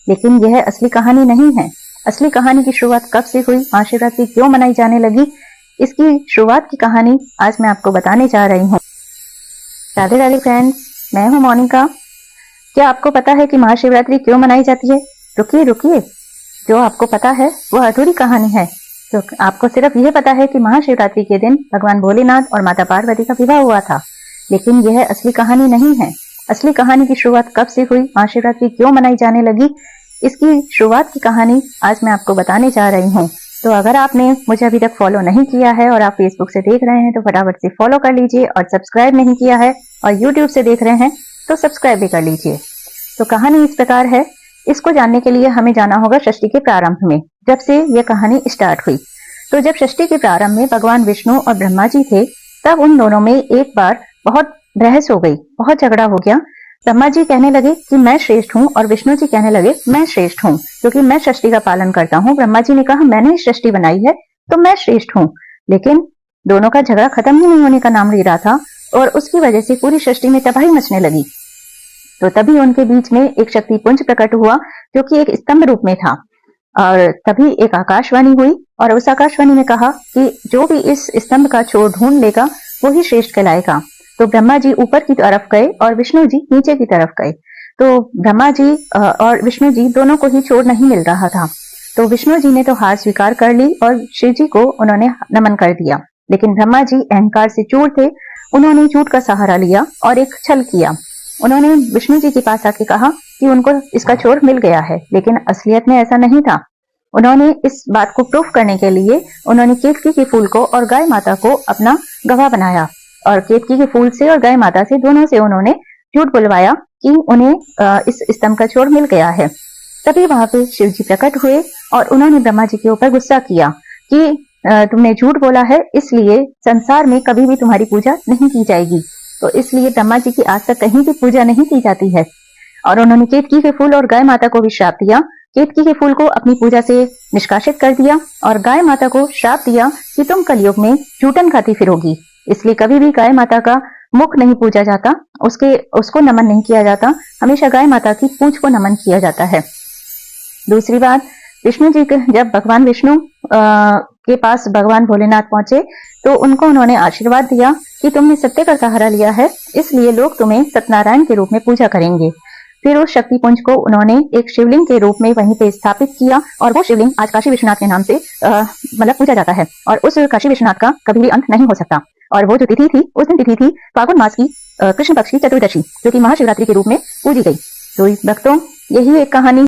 लेकिन यह असली कहानी नहीं है। असली कहानी की शुरुआत कब से हुई, महाशिवरात्रि क्यों मनाई जाने लगी, इसकी शुरुआत की कहानी आज मैं आपको बताने जा रही हूँ। राधे राधे फ्रेंड्स, मैं हूँ मोनिका। क्या आपको पता है कि महाशिवरात्रि क्यों मनाई जाती है? रुकिए रुकिए, जो आपको पता है वह अधूरी कहानी है। तो आपको सिर्फ यह पता है कि महाशिवरात्रि के दिन भगवान भोलेनाथ और माता पार्वती का विवाह हुआ था, लेकिन यह असली कहानी नहीं है। असली कहानी की शुरुआत कब से हुई, महाशिवरात्रि क्यों मनाई जाने लगी, इसकी शुरुआत की कहानी आज मैं आपको बताने जा रही हूँ। तो अगर आपने मुझे अभी तक फॉलो नहीं किया है और आप फेसबुक से देख रहे हैं तो फटाफट से फॉलो कर लीजिए, और सब्सक्राइब नहीं किया है और यूट्यूब से देख रहे हैं तो सब्सक्राइब भी कर लीजिए। तो कहानी इस प्रकार है। इसको जानने के लिए हमें जाना होगा षष्ठी के प्रारंभ में, जब से यह कहानी स्टार्ट हुई। तो जब षष्ठी के प्रारंभ में भगवान विष्णु और ब्रह्मा जी थे, तब उन दोनों में एक बार बहुत बहस हो गई, बहुत झगड़ा हो गया। ब्रह्मा जी कहने लगे कि मैं श्रेष्ठ हूँ, और विष्णु जी कहने लगे मैं श्रेष्ठ हूँ क्योंकि मैं षष्ठी का पालन करता हूँ। ब्रह्मा जी ने कहा मैंने षष्ठी बनाई है तो मैं श्रेष्ठ हूँ। लेकिन दोनों का झगड़ा खत्म ही नहीं होने का नाम ले रहा था, और उसकी वजह से पूरी सृष्टि में तबाही मचने लगी। तो तभी उनके बीच में एक शक्ति पुंज प्रकट हुआ जो कि एक स्तंभ रूप में था, और तभी एक आकाशवाणी हुई, और उस आकाशवाणी ने कहा कि जो भी इस स्तंभ का छोर ढूंढ लेगा वो ही श्रेष्ठ कहलाएगा। तो ब्रह्मा जी ऊपर की तरफ गए और विष्णु जी नीचे की तरफ गए। तो ब्रह्मा जी और विष्णु जी दोनों को ही छोर नहीं मिल रहा था। तो विष्णु जी ने तो हार स्वीकार कर ली और शिव जी को उन्होंने नमन कर दिया। लेकिन ब्रह्मा जी अहंकार से चूर थे, उन्होंने झूठ का सहारा लिया और एक छल किया। उन्होंने विष्णु जी के पास आके कहा कि उनको इसका छोर मिल गया है, लेकिन असलियत में ऐसा नहीं था। उन्होंने इस बात को प्रूफ करने के लिए उन्होंने केतकी के फूल को और गाय माता को अपना गवाह बनाया, और केतकी के फूल से और गाय माता से दोनों से उन्होंने झूठ बुलवाया कि उन्हें इस स्तंभ का छोर मिल गया है। तभी वहां पे शिव जी प्रकट हुए और उन्होंने ब्रह्मा जी के ऊपर गुस्सा किया कि तुमने झूठ बोला है, इसलिए संसार में कभी भी तुम्हारी पूजा नहीं की जाएगी। तो इसलिए ब्रह्मा जी की आज तक कहीं भी पूजा नहीं की जाती है। और उन्होंने केतकी के फूल और गाय माता को भी श्राप दिया। केतकी के फूल को अपनी पूजा से निष्कासित कर दिया, और गाय माता को श्राप दिया कि तुम कलयुग में जूठन खाती फिरोगी। इसलिए कभी भी गाय माता का मुख नहीं पूजा जाता, उसको नमन नहीं किया जाता, हमेशा गाय माता की पूंछ को नमन किया जाता है। दूसरी बात, विष्णु जी जब भगवान विष्णु के पास भगवान भोलेनाथ पहुंचे तो उनको उन्होंने आशीर्वाद दिया कि तुमने सत्य का सहारा लिया है, इसलिए लोग तुम्हें सत्यनारायण के रूप में पूजा करेंगे। फिर उस शक्तिपुंज को उन्होंने एक शिवलिंग के रूप में वहीं पे स्थापित किया, और वो शिवलिंग आज काशी विश्वनाथ के नाम से मतलब पूजा जाता है, और उस काशी विश्वनाथ का कभी भी अंत नहीं हो सकता। और वो जो तिथि थी, उस दिन तिथि थी फागुन मास की कृष्ण पक्ष की चतुर्दशी, जो कि महाशिवरात्रि के रूप में पूजी गई। तो भक्तों, यही एक कहानी